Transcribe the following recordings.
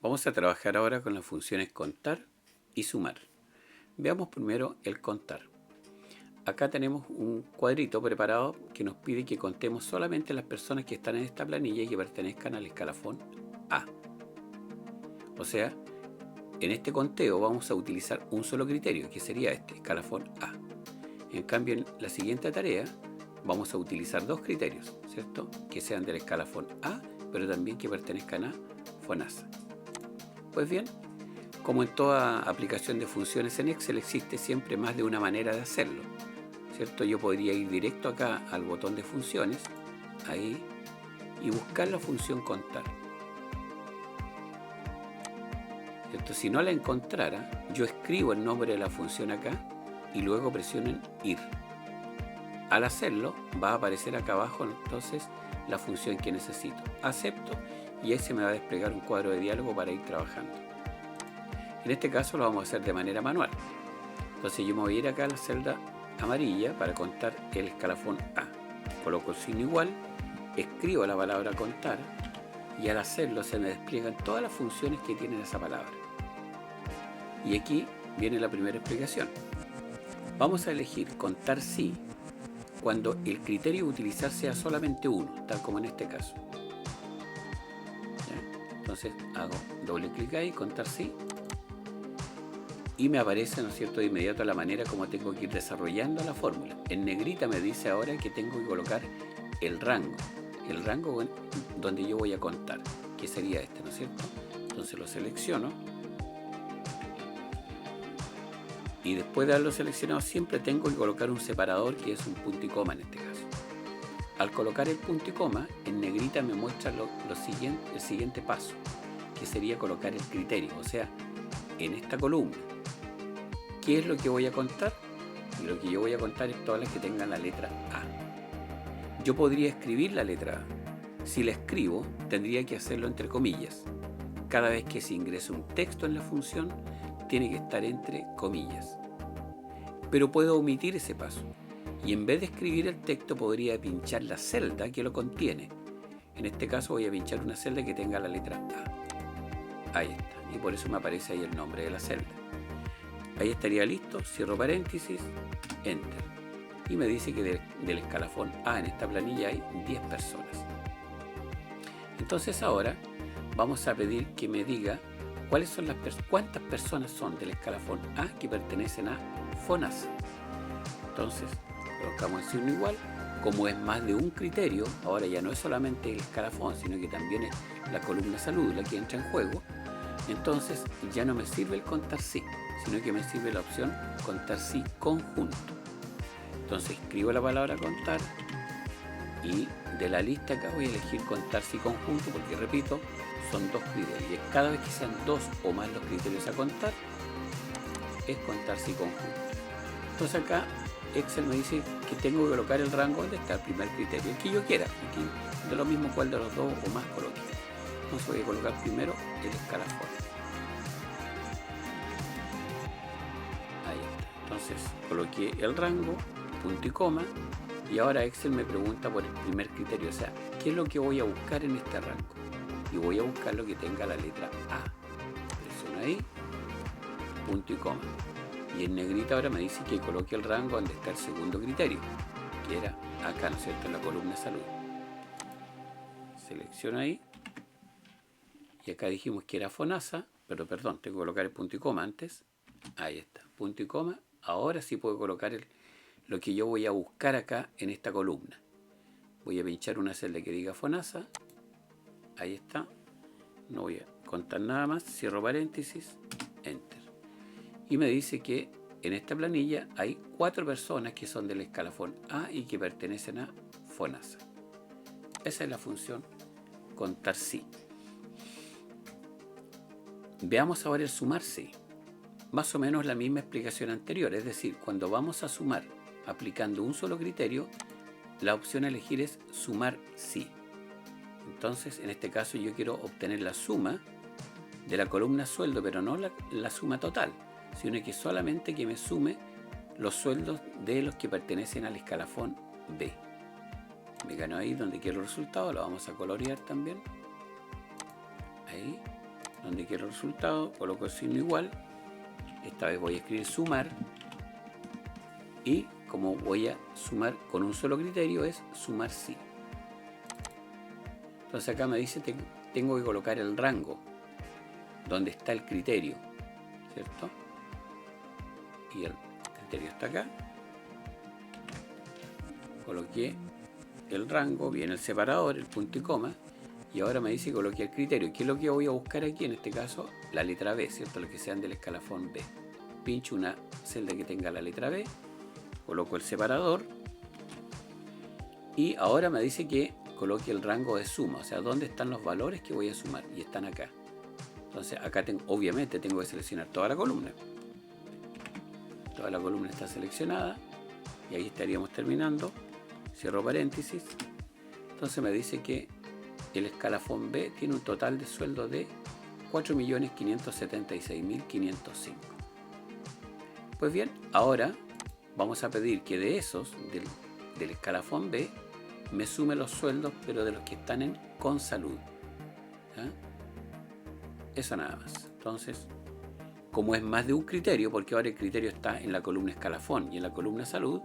Vamos a trabajar ahora con las funciones contar y sumar. Veamos primero el contar. Acá tenemos un cuadrito preparado que nos pide que contemos solamente las personas que están en esta planilla y que pertenezcan al escalafón A. O sea, en este conteo vamos a utilizar un solo criterio, que sería este, escalafón A. En cambio, en la siguiente tarea vamos a utilizar dos criterios, ¿cierto? Que sean del escalafón A, pero también que pertenezcan a FONASA. Pues bien, como en toda aplicación de funciones en Excel, existe siempre más de una manera de hacerlo, ¿cierto? Yo podría ir directo acá al botón de funciones, ahí, y buscar la función contar, ¿cierto? Si no la encontrara, yo escribo el nombre de la función acá y luego presiono en ir. Al hacerlo, va a aparecer acá abajo entonces la función que necesito. Acepto y ahí se me va a desplegar un cuadro de diálogo para ir trabajando. En este caso lo vamos a hacer de manera manual. Entonces yo me voy a ir acá a la celda amarilla para contar el escalafón A. Coloco el signo igual, escribo la palabra contar y al hacerlo se me despliegan todas las funciones que tiene esa palabra. Y aquí viene la primera explicación. Vamos a elegir contar sí cuando el criterio a utilizar sea solamente uno, tal como en este caso. ¿Ya? Entonces hago doble clic ahí, contar sí, y me aparece, ¿no es cierto?, de inmediato la manera como tengo que ir desarrollando la fórmula. En negrita me dice ahora que tengo que colocar el rango donde yo voy a contar, que sería este, ¿no es cierto? Entonces lo selecciono y después de haberlo seleccionado siempre tengo que colocar un separador que es un punto y coma en este caso. Al colocar el punto y coma, en negrita me muestra el siguiente paso, que sería colocar el criterio, o sea, en esta columna. ¿Qué es lo que voy a contar? Y lo que yo voy a contar es todas las que tengan la letra A. Yo podría escribir la letra A. Si la escribo, tendría que hacerlo entre comillas. Cada vez que se ingrese un texto en la función, tiene que estar entre comillas. Pero puedo omitir ese paso. Y en vez de escribir el texto, podría pinchar la celda que lo contiene. En este caso voy a pinchar una celda que tenga la letra A. Ahí está. Y por eso me aparece ahí el nombre de la celda. Ahí estaría listo, cierro paréntesis, enter. Y me dice que del escalafón A en esta planilla hay 10 personas. Entonces ahora vamos a pedir que me diga cuántas personas son del escalafón A que pertenecen a FONASA. Entonces colocamos el signo igual. Como es más de un criterio, ahora ya no es solamente el escalafón, sino que también es la columna salud la que entra en juego. Entonces ya no me sirve el contar sí, sino que me sirve la opción contar sí conjunto. Entonces escribo la palabra contar y de la lista acá voy a elegir contar sí conjunto porque, repito, son dos criterios. Y cada vez que sean dos o más los criterios a contar, es contar sí conjunto. Entonces acá Excel me dice que tengo que colocar el rango donde está el primer criterio, el que yo quiera. Aquí de lo mismo cuál de los dos o más coloque. Entonces voy a colocar primero el escalafón. Ahí está. Entonces coloqué el rango, punto y coma, y ahora Excel me pregunta por el primer criterio, o sea, ¿qué es lo que voy a buscar en este rango? Y voy a buscar lo que tenga la letra A. Presiono ahí, punto y coma. Y en negrita ahora me dice que coloque el rango donde está el segundo criterio, que era acá, ¿no es cierto?, en la columna salud. Selecciono ahí. Y acá dijimos que era FONASA, pero perdón, tengo que colocar el punto y coma antes. Ahí está, punto y coma. Ahora sí puedo colocar lo que yo voy a buscar acá en esta columna. Voy a pinchar una celda que diga FONASA. Ahí está. No voy a contar nada más. Cierro paréntesis, enter. Y me dice que en esta planilla hay 4 personas que son del escalafón A y que pertenecen a FONASA. Esa es la función contar sí. Veamos ahora el sumar sí. Más o menos la misma explicación anterior, es decir, cuando vamos a sumar aplicando un solo criterio, la opción a elegir es sumar sí. Entonces, en este caso yo quiero obtener la suma de la columna sueldo, pero no la suma total, sino que solamente que me sume los sueldos de los que pertenecen al escalafón B. Me gano ahí donde quiero el resultado, lo vamos a colorear también. Ahí. donde quiero el resultado, coloco el signo igual. Esta vez voy a escribir sumar. Y como voy a sumar con un solo criterio, es sumar sí. Entonces acá me dice que tengo que colocar el rango, donde está el criterio, ¿cierto? Y el criterio está acá. Coloqué el rango, viene el separador, el punto y coma, y ahora me dice que coloqué el criterio. ¿Qué es lo que voy a buscar aquí? En este caso, la letra B, ¿cierto? Los que sean del escalafón B. Pincho una celda que tenga la letra B, coloco el separador, y ahora me dice que coloque el rango de suma, o sea, dónde están los valores que voy a sumar, y están acá. Entonces acá obviamente tengo que seleccionar toda la columna. Toda la columna está seleccionada, y ahí estaríamos terminando. Cierro paréntesis. Entonces me dice que el escalafón B tiene un total de sueldo de 4.576.505. Pues bien, ahora vamos a pedir que de esos, del escalafón B, me sume los sueldos, pero de los que están en Consalud. ¿Ah? Eso nada más. Entonces, como es más de un criterio, porque ahora el criterio está en la columna escalafón y en la columna salud,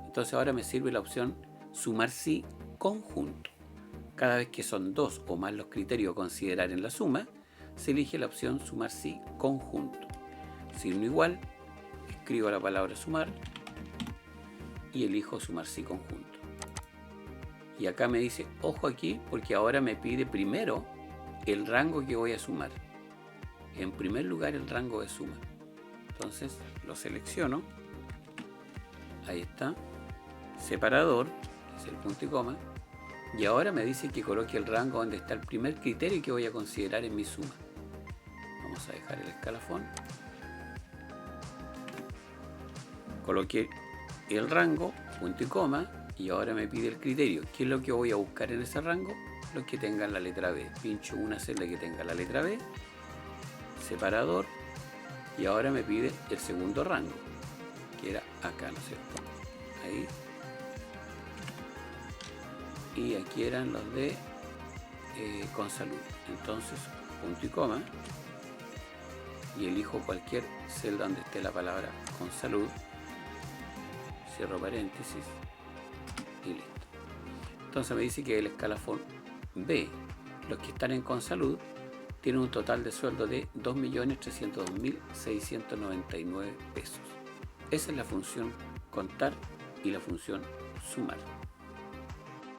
entonces ahora me sirve la opción sumar sí conjunto. Cada vez que son dos o más los criterios a considerar en la suma, se elige la opción sumar sí conjunto. Signo igual, escribo la palabra sumar y elijo sumar sí conjunto. Y acá me dice, ojo aquí, porque ahora me pide primero el rango que voy a sumar. En primer lugar, el rango de suma. Entonces lo selecciono. Ahí está. Separador, que es el punto y coma. Y ahora me dice que coloque el rango donde está el primer criterio que voy a considerar en mi suma. Vamos a dejar el escalafón. Coloqué el rango, punto y coma, y ahora me pide el criterio. ¿Qué es lo que voy a buscar en ese rango? Los que tengan la letra B. Pincho una celda que tenga la letra B, separador, y ahora me pide el segundo rango, que era acá, ¿no es cierto? Ahí. Y aquí eran los de Consalud. Entonces, punto y coma, y elijo cualquier celda donde esté la palabra Consalud, cierro paréntesis y listo. Entonces me dice que el escalafón B, los que están en Consalud, tienen un total de sueldo de 2.302.699 pesos. Esa es la función contar y la función sumar.